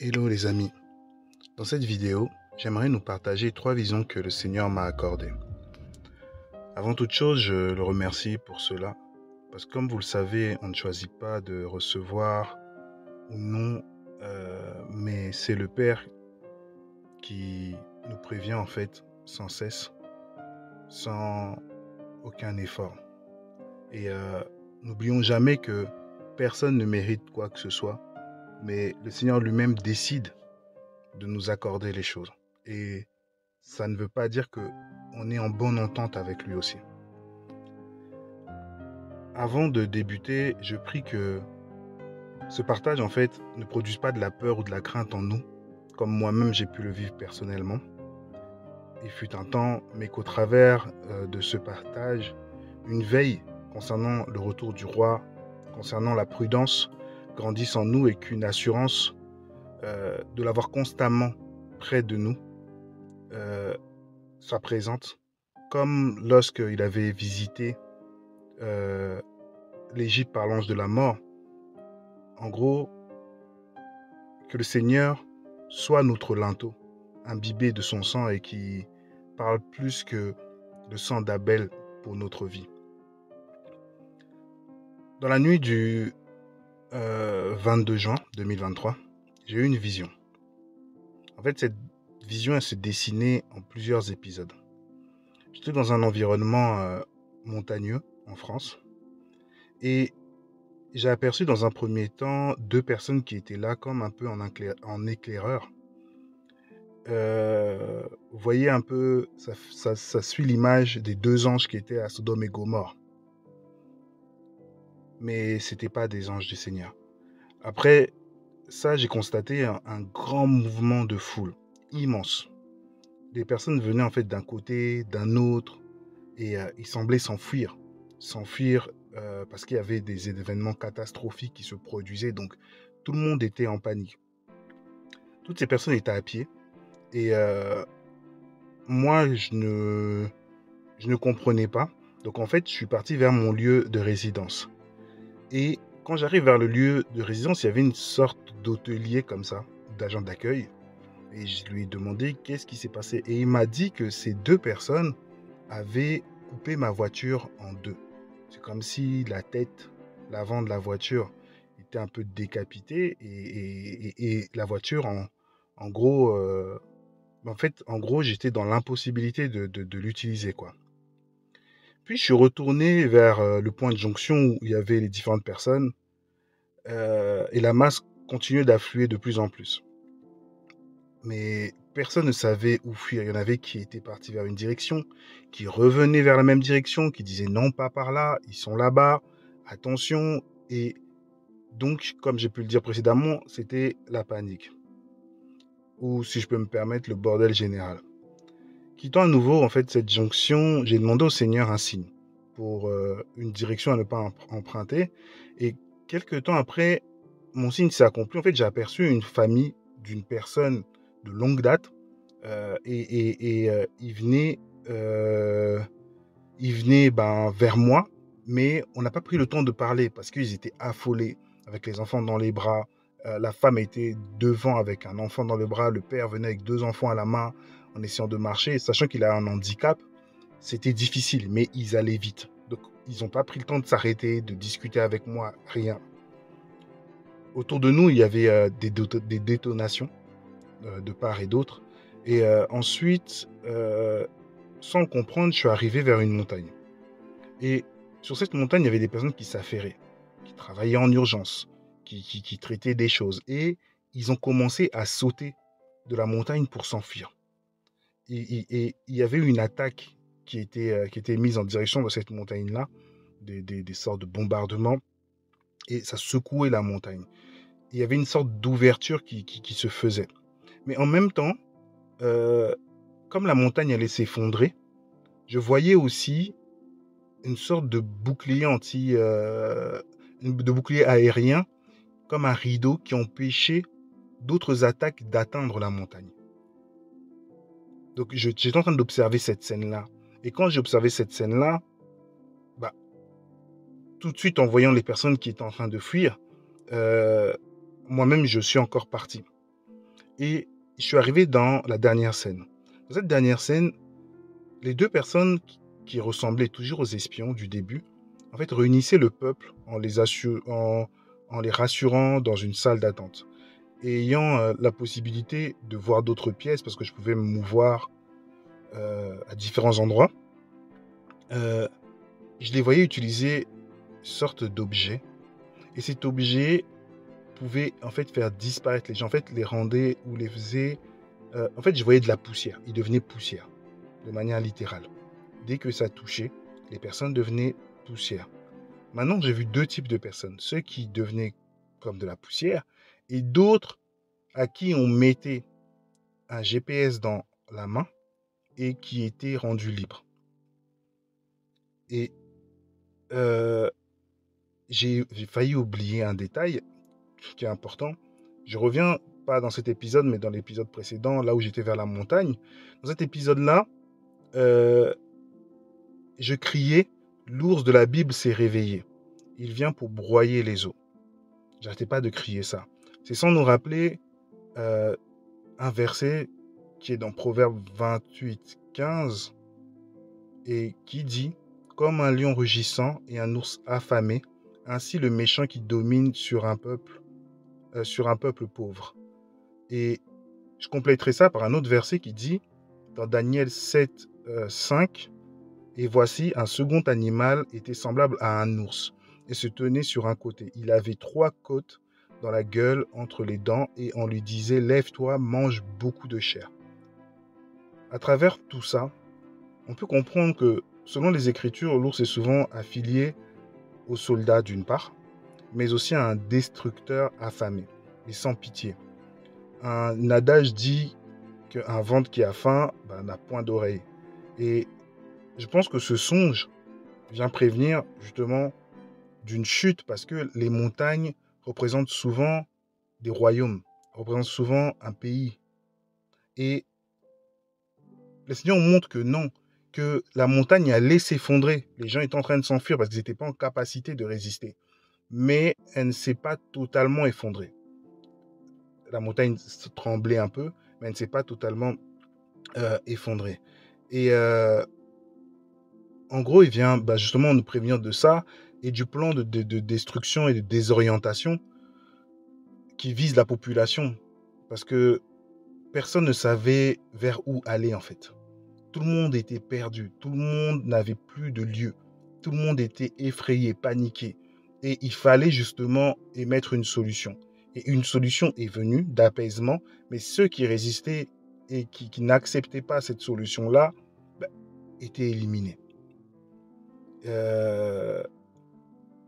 Hello les amis, dans cette vidéo, j'aimerais nous partager 3 visions que le Seigneur m'a accordées. Avant toute chose, je le remercie pour cela, parce que comme vous le savez, on ne choisit pas de recevoir ou non, mais c'est le Père qui nous prévient en fait sans cesse, sans aucun effort. Et n'oublions jamais que personne ne mérite quoi que ce soit, mais le Seigneur lui-même décide de nous accorder les choses. Et ça ne veut pas dire qu'on est en bonne entente avec lui aussi. Avant de débuter, je prie que ce partage en fait ne produise pas de la peur ou de la crainte en nous, comme moi-même j'ai pu le vivre personnellement. Il fut un temps, mais qu'au travers de ce partage, une veille concernant le retour du roi, concernant la prudence, grandisse en nous et qu'une assurance de l'avoir constamment près de nous soit présente, comme lorsqu'il avait visité l'Égypte par l'ange de la mort. En gros, que le Seigneur soit notre linteau, imbibé de son sang et qui parle plus que le sang d'Abel pour notre vie. Dans la nuit du 22 juin 2023, j'ai eu une vision. En fait, cette vision, elle se dessinait en plusieurs épisodes. J'étais dans un environnement montagneux en France et j'ai aperçu dans un premier temps 2 personnes qui étaient là comme un peu en éclaireur. Vous voyez un peu, ça suit l'image des 2 anges qui étaient à Sodome et Gomorrhe. Mais ce n'étaient pas des anges du Seigneur. Après ça, j'ai constaté un grand mouvement de foule, immense. Des personnes venaient en fait d'un côté, d'un autre, et ils semblaient s'enfuir. Parce qu'il y avait des événements catastrophiques qui se produisaient, donc tout le monde était en panique. Toutes ces personnes étaient à pied, et moi, je ne comprenais pas. Donc en fait, je suis parti vers mon lieu de résidence. Et quand j'arrive vers le lieu de résidence, il y avait une sorte d'hôtelier comme ça, d'agent d'accueil. Et je lui ai demandé qu'est-ce qui s'est passé. Et il m'a dit que ces 2 personnes avaient coupé ma voiture en 2. C'est comme si la tête, l'avant de la voiture était un peu décapitée et la voiture, en gros, en gros, j'étais dans l'impossibilité de l'utiliser, quoi. Puis je suis retourné vers le point de jonction où il y avait les différentes personnes et la masse continuait d'affluer de plus en plus. Mais personne ne savait où fuir. Il y en avait qui étaient partis vers une direction, qui revenaient vers la même direction, qui disaient non, pas par là, ils sont là-bas, attention. Et donc, comme j'ai pu le dire précédemment, c'était la panique. Ou, si je peux me permettre, le bordel général. Quittant à nouveau en fait cette jonction, j'ai demandé au Seigneur un signe pour une direction à ne pas emprunter. Et quelques temps après, mon signe s'est accompli. En fait, j'ai aperçu une famille d'une personne de longue date ils venaient vers moi, mais on n'a pas pris le temps de parler parce qu'ils étaient affolés avec les enfants dans les bras. La femme était devant avec un enfant dans le bras, le père venait avec 2 enfants à la main en essayant de marcher, sachant qu'il a un handicap. C'était difficile, mais ils allaient vite. Donc, ils n'ont pas pris le temps de s'arrêter, de discuter avec moi, rien. Autour de nous, il y avait des détonations de part et d'autre. Et ensuite, sans le comprendre, je suis arrivé vers une montagne. Et sur cette montagne, il y avait des personnes qui s'affairaient, qui travaillaient en urgence, qui traitaient des choses. Et ils ont commencé à sauter de la montagne pour s'enfuir. Et il y avait une attaque qui était mise en direction de cette montagne-là, des sortes de bombardements, et ça secouait la montagne. Il y avait une sorte d'ouverture qui se faisait. Mais en même temps, comme la montagne allait s'effondrer, je voyais aussi une sorte de bouclier de bouclier aérien, comme un rideau qui empêchait d'autres attaques d'atteindre la montagne. Donc j'étais en train d'observer cette scène-là. Et quand j'ai observé cette scène-là, tout de suite en voyant les personnes qui étaient en train de fuir, moi-même je suis encore parti. Et je suis arrivé dans la dernière scène. Dans cette dernière scène, les deux personnes qui ressemblaient toujours aux espions du début, en fait, réunissaient le peuple en les rassurant dans une salle d'attente. Et ayant la possibilité de voir d'autres pièces, parce que je pouvais me mouvoir à différents endroits, euh, je les voyais utiliser une sorte d'objet. Et cet objet pouvait en fait faire disparaître les gens, en fait les rendait ou les faisait... en fait, je voyais de la poussière, ils devenaient poussière, de manière littérale. Dès que ça touchait, les personnes devenaient poussière. Maintenant, j'ai vu deux types de personnes. Ceux qui devenaient comme de la poussière et d'autres à qui on mettait un GPS dans la main et qui étaient rendus libres. Et euh, j'ai failli oublier un détail qui est important. Je reviens pas dans cet épisode, mais dans l'épisode précédent, là où j'étais vers la montagne. Dans cet épisode-là, euh, je criais, l'ours de la Bible s'est réveillé. Il vient pour broyer les os. J'arrêtais pas de crier ça. C'est sans nous rappeler euh, un verset qui est dans Proverbe 28, 15 et qui dit: Comme un lion rugissant et un ours affamé, ainsi le méchant qui domine sur un peuple pauvre. Et je compléterai ça par un autre verset qui dit, dans Daniel 7, 5, et voici, un second animal était semblable à un ours et se tenait sur un côté. Il avait 3 côtes dans la gueule entre les dents et on lui disait: Lève-toi, mange beaucoup de chair. À travers tout ça, on peut comprendre que, selon les Écritures, l'ours est souvent affilié aux soldats d'une part, mais aussi à un destructeur affamé et sans pitié. Un adage dit qu'un ventre qui a faim n'a point d'oreille. Et je pense que ce songe vient prévenir justement d'une chute parce que les montagnes représentent souvent des royaumes, représentent souvent un pays. Et le Seigneur montre que non, que la montagne allait s'effondrer. Les gens étaient en train de s'enfuir parce qu'ils n'étaient pas en capacité de résister. Mais elle ne s'est pas totalement effondrée. La montagne tremblait un peu, mais elle ne s'est pas totalement effondrée. Et en gros, il vient justement nous prévenir de ça et du plan de destruction et de désorientation qui vise la population. Parce que personne ne savait vers où aller en fait. Tout le monde était perdu, tout le monde n'avait plus de lieu, tout le monde était effrayé, paniqué. Et il fallait justement émettre une solution. Et une solution est venue d'apaisement, mais ceux qui résistaient et qui n'acceptaient pas cette solution-là étaient éliminés.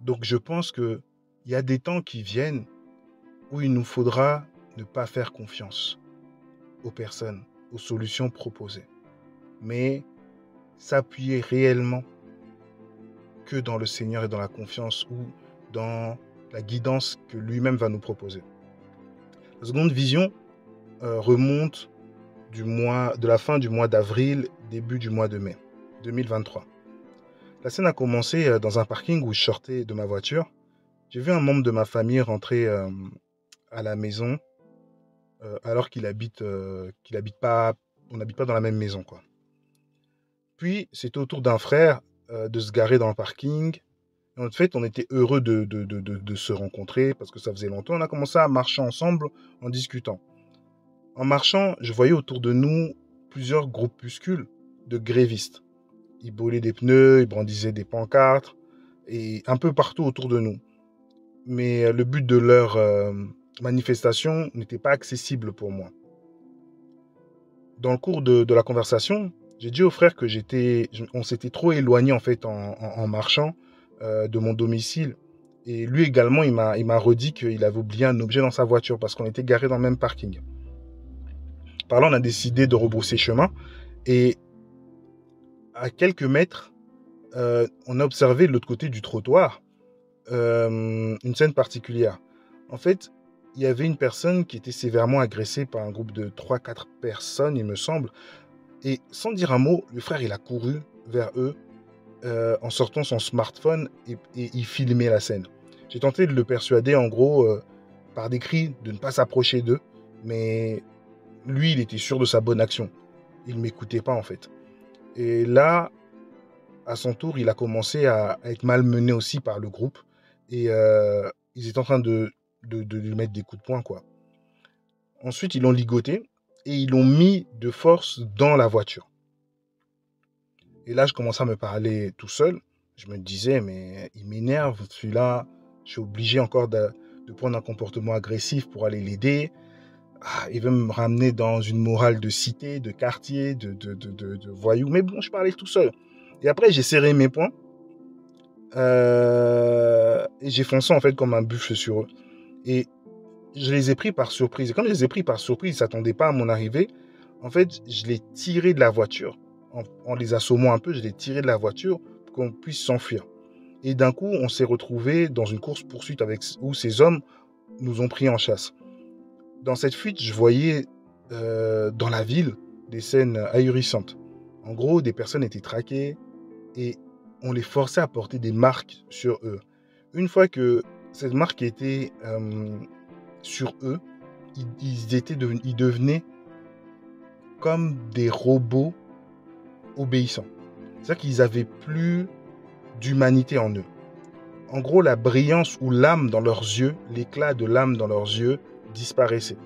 Donc je pense qu'il y a des temps qui viennent où il nous faudra ne pas faire confiance aux personnes, aux solutions proposées, mais s'appuyer réellement que dans le Seigneur et dans la confiance ou dans la guidance que lui-même va nous proposer. La seconde vision remonte de la fin du mois d'avril, début du mois de mai 2023. La scène a commencé dans un parking où je sortais de ma voiture. J'ai vu un membre de ma famille rentrer à la maison alors qu'il habite pas, on n'habite pas dans la même maison, quoi. Puis c'était au tour d'un frère de se garer dans le parking. Et en fait, on était heureux de se rencontrer parce que ça faisait longtemps. On a commencé à marcher ensemble en discutant. En marchant, je voyais autour de nous plusieurs groupuscules de grévistes. Ils brûlaient des pneus, ils brandissaient des pancartes, et un peu partout autour de nous. Mais le but de leur manifestation n'était pas accessible pour moi. Dans le cours de la conversation, j'ai dit au frère que on s'était trop éloigné en fait en marchant de mon domicile. Et lui également, il m'a redit qu'il avait oublié un objet dans sa voiture parce qu'on était garés dans le même parking. Par là, on a décidé de rebrousser chemin. Et à quelques mètres, on a observé de l'autre côté du trottoir une scène particulière. En fait, il y avait une personne qui était sévèrement agressée par un groupe de 3-4 personnes, il me semble. Et sans dire un mot, le frère, il a couru vers eux en sortant son smartphone et il filmait la scène. J'ai tenté de le persuader, en gros, par des cris, de ne pas s'approcher d'eux. Mais lui, il était sûr de sa bonne action. Il ne m'écoutait pas, en fait. Et là, à son tour, il a commencé à être malmené aussi par le groupe. Et ils étaient en train de lui mettre des coups de poing, quoi. Ensuite, ils l'ont ligoté et ils l'ont mis de force dans la voiture. Et là, je commençais à me parler tout seul. Je me disais, mais il m'énerve, celui-là. Je suis obligé encore de prendre un comportement agressif pour aller l'aider. Il veut me ramener dans une morale de cité, de quartier, de voyou. Mais bon, je parlais tout seul. Et après, j'ai serré mes poings. Et j'ai foncé en fait comme un buffle sur eux. Et je les ai pris par surprise. Et comme je les ai pris par surprise, ils ne s'attendaient pas à mon arrivée. En fait, je les tirés de la voiture. En les assommant un peu, je les tirés de la voiture pour qu'on puisse s'enfuir. Et d'un coup, on s'est retrouvés dans une course-poursuite où ces hommes nous ont pris en chasse. Dans cette fuite, je voyais dans la ville des scènes ahurissantes. En gros, des personnes étaient traquées et on les forçait à porter des marques sur eux. Une fois que cette marque était sur eux, ils devenaient comme des robots obéissants. C'est-à-dire qu'ils n'avaient plus d'humanité en eux. En gros, la brillance ou l'âme dans leurs yeux, l'éclat de l'âme dans leurs yeux disparaissait.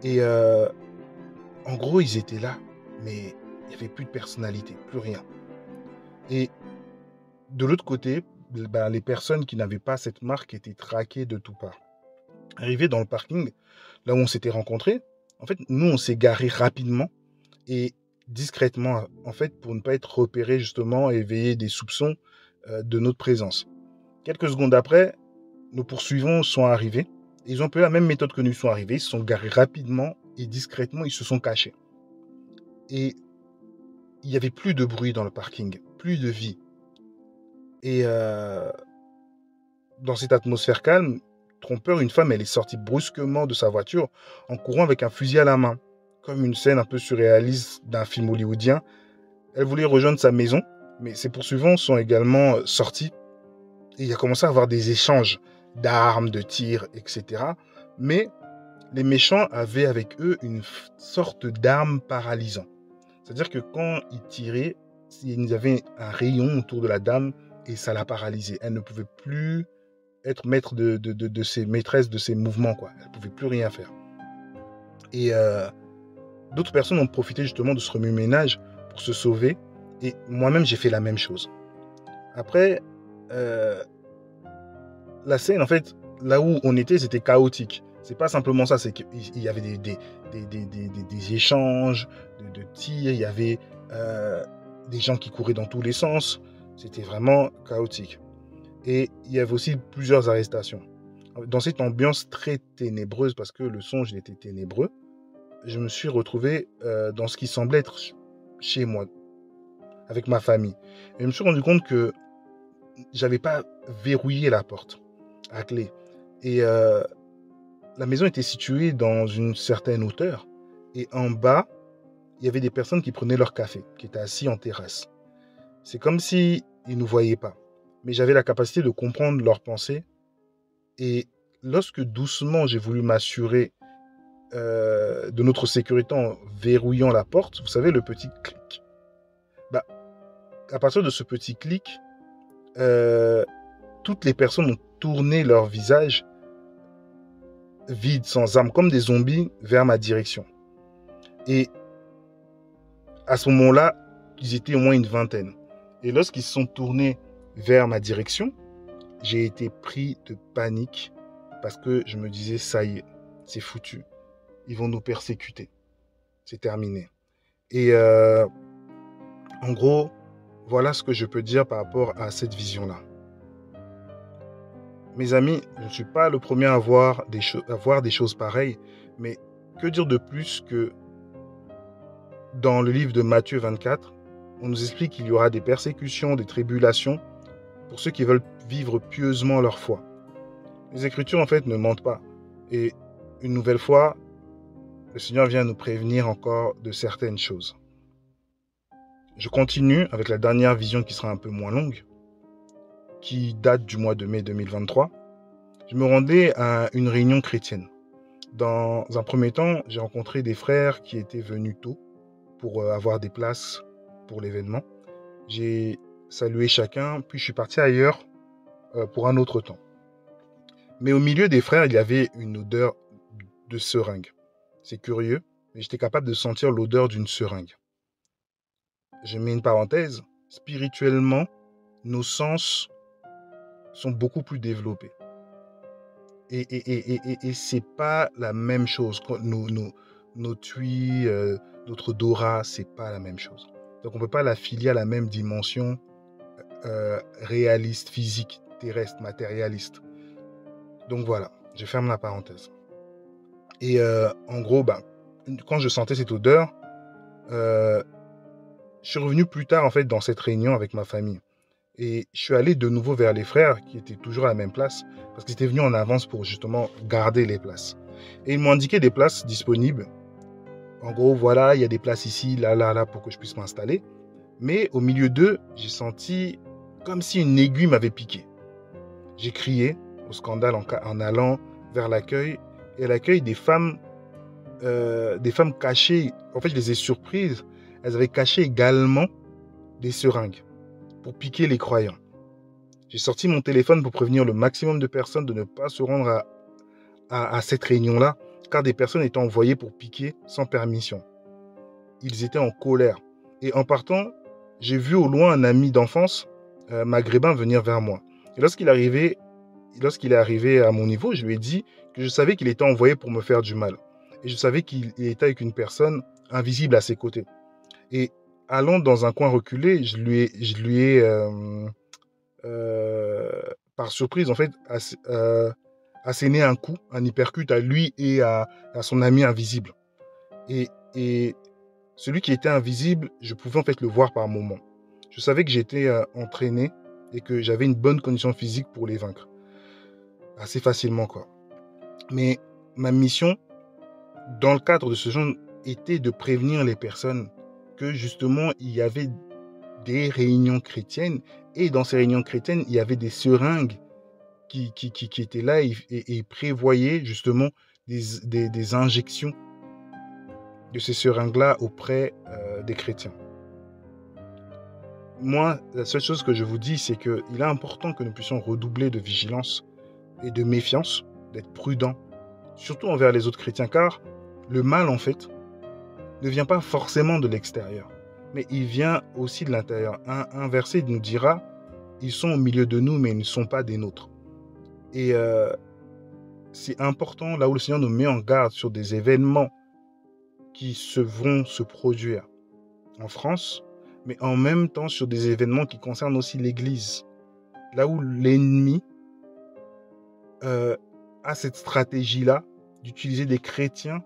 Et en gros, ils étaient là, mais il n'y avait plus de personnalité, plus rien. Et de l'autre côté, les personnes qui n'avaient pas cette marque étaient traquées de toutes parts. Arrivé dans le parking, là où on s'était rencontrés, en fait, nous, on s'est garé rapidement et discrètement, en fait, pour ne pas être repérés justement et éveiller des soupçons de notre présence. Quelques secondes après, nos poursuivants sont arrivés. Ils ont peu la même méthode que nous sont arrivés. Ils se sont garés rapidement et discrètement, ils se sont cachés. Et il n'y avait plus de bruit dans le parking, plus de vie. Et dans cette atmosphère calme, trompeur, une femme, elle est sortie brusquement de sa voiture en courant avec un fusil à la main, comme une scène un peu surréaliste d'un film hollywoodien. Elle voulait rejoindre sa maison, mais ses poursuivants sont également sortis. Et il a commencé à avoir des échanges d'armes, de tirs, etc. Mais les méchants avaient avec eux une sorte d'arme paralysant. C'est-à-dire que quand ils tiraient, il y avait un rayon autour de la dame et ça la paralysait. Elle ne pouvait plus être maître de ses maîtresses, de ses mouvements, quoi. Elle ne pouvait plus rien faire. Et d'autres personnes ont profité justement de ce remue-ménage pour se sauver. Et moi-même, j'ai fait la même chose. Après, la scène, en fait, là où on était, c'était chaotique. C'est pas simplement ça, c'est qu'il y avait des échanges de tirs, il y avait des gens qui couraient dans tous les sens. C'était vraiment chaotique. Et il y avait aussi plusieurs arrestations. Dans cette ambiance très ténébreuse, parce que le songe était ténébreux, je me suis retrouvé dans ce qui semblait être chez moi, avec ma famille. Et je me suis rendu compte que j'avais pas verrouillé la porte à clé. Et la maison était située dans une certaine hauteur. Et en bas, il y avait des personnes qui prenaient leur café, qui étaient assis en terrasse. C'est comme s'ils ne nous voyaient pas. Mais j'avais la capacité de comprendre leurs pensées. Et lorsque doucement j'ai voulu m'assurer de notre sécurité en verrouillant la porte, vous savez, le petit clic. À partir de ce petit clic, toutes les personnes ont tourné leur visage vide, sans âme, comme des zombies, vers ma direction. Et à ce moment-là, ils étaient au moins une vingtaine. Et lorsqu'ils se sont tournés vers ma direction, j'ai été pris de panique parce que je me disais, ça y est, c'est foutu. Ils vont nous persécuter. C'est terminé. Et en gros, voilà ce que je peux dire par rapport à cette vision-là. Mes amis, je ne suis pas le premier à voir des choses pareilles, mais que dire de plus que dans le livre de Matthieu 24, on nous explique qu'il y aura des persécutions, des tribulations pour ceux qui veulent vivre pieusement leur foi. Les Écritures, en fait, ne mentent pas. Et une nouvelle fois, le Seigneur vient nous prévenir encore de certaines choses. Je continue avec la dernière vision qui sera un peu moins longue, qui date du mois de mai 2023. Je me rendais à une réunion chrétienne. Dans un premier temps, j'ai rencontré des frères qui étaient venus tôt pour avoir des places pour l'événement. J'ai salué chacun, puis je suis parti ailleurs pour un autre temps. Mais au milieu des frères, il y avait une odeur de seringue. C'est curieux, mais j'étais capable de sentir l'odeur d'une seringue. Je mets une parenthèse. Spirituellement, nos sens sont beaucoup plus développés. Et c'est pas la même chose. Nos tuis, notre odorat, c'est pas la même chose. Donc on peut pas l'affilier à la même dimension réaliste, physique, terrestre, matérialiste. Donc voilà, je ferme la parenthèse. Et en gros, quand je sentais cette odeur, je suis revenu plus tard en fait dans cette réunion avec ma famille. Et je suis allé de nouveau vers les frères qui étaient toujours à la même place parce qu'ils étaient venus en avance pour justement garder les places. Et ils m'ont indiqué des places disponibles. En gros, voilà, il y a des places ici, là, là, là pour que je puisse m'installer. Mais au milieu d'eux, j'ai senti comme si une aiguille m'avait piqué. J'ai crié au scandale en allant vers l'accueil. Et à l'accueil, des femmes cachées, en fait, je les ai surprises. Elles avaient caché également des seringues pour piquer les croyants. J'ai sorti mon téléphone pour prévenir le maximum de personnes de ne pas se rendre à cette réunion-là, car des personnes étaient envoyées pour piquer sans permission. Ils étaient en colère. Et en partant, j'ai vu au loin un ami d'enfance maghrébin venir vers moi. Et lorsqu'il est arrivé à mon niveau, je lui ai dit que je savais qu'il était envoyé pour me faire du mal. Et je savais qu'il était avec une personne invisible à ses côtés. Et allant dans un coin reculé, je lui ai par surprise, en fait, asséné un coup, un hypercute à lui et à son ami invisible. Et celui qui était invisible, je pouvais en fait le voir par moments. Je savais que j'étais entraîné et que j'avais une bonne condition physique pour les vaincre. Assez facilement, quoi. Mais ma mission, dans le cadre de ce genre, était de prévenir les personnes que justement, il y avait des réunions chrétiennes et dans ces réunions chrétiennes, il y avait des seringues qui étaient là et prévoyaient justement des injections de ces seringues-là auprès des chrétiens. Moi, la seule chose que je vous dis, c'est qu'il est important que nous puissions redoubler de vigilance et de méfiance, d'être prudents, surtout envers les autres chrétiens, car le mal, en fait, ne vient pas forcément de l'extérieur, mais il vient aussi de l'intérieur. Un verset nous dira, ils sont au milieu de nous, mais ils ne sont pas des nôtres. Et c'est important, là où le Seigneur nous met en garde sur des événements qui vont se produire en France, mais en même temps sur des événements qui concernent aussi l'Église. Là où l'ennemi a cette stratégie-là d'utiliser des chrétiens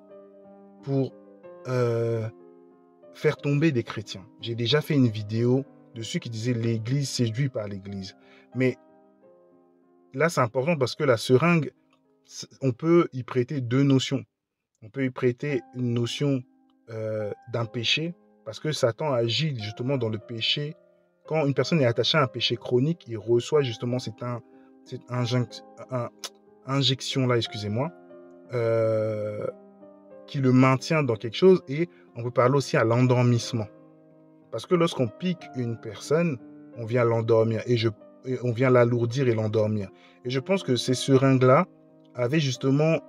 pour faire tomber des chrétiens. J'ai déjà fait une vidéo dessus qui disait l'Église séduit par l'Église. Mais là, c'est important parce que la seringue, on peut y prêter deux notions. On peut y prêter une notion d'un péché, parce que Satan agit justement dans le péché. Quand une personne est attachée à un péché chronique, il reçoit justement cette injection-là, excusez-moi, qui le maintient dans quelque chose. Et on peut parler aussi à l'endormissement. Parce que lorsqu'on pique une personne, on vient l'endormir et on vient l'alourdir et l'endormir. Et je pense que ces seringues-là avaient justement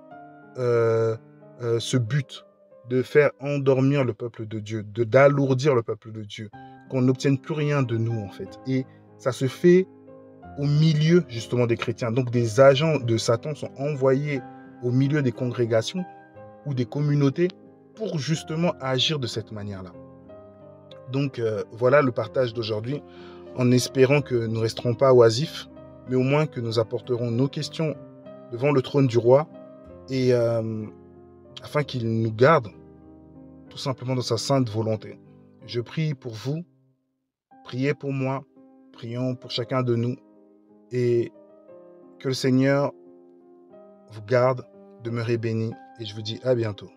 ce but de faire endormir le peuple de Dieu, d'alourdir le peuple de Dieu, qu'on n'obtienne plus rien de nous en fait. Et ça se fait au milieu justement des chrétiens. Donc des agents de Satan sont envoyés au milieu des congrégations ou des communautés pour justement agir de cette manière-là. Donc voilà le partage d'aujourd'hui, en espérant que nous ne resterons pas oisifs, mais au moins que nous apporterons nos questions devant le trône du roi, et afin qu'il nous garde tout simplement dans sa sainte volonté. Je prie pour vous, priez pour moi, prions pour chacun de nous, et que le Seigneur vous garde, demeurez bénis, et je vous dis à bientôt.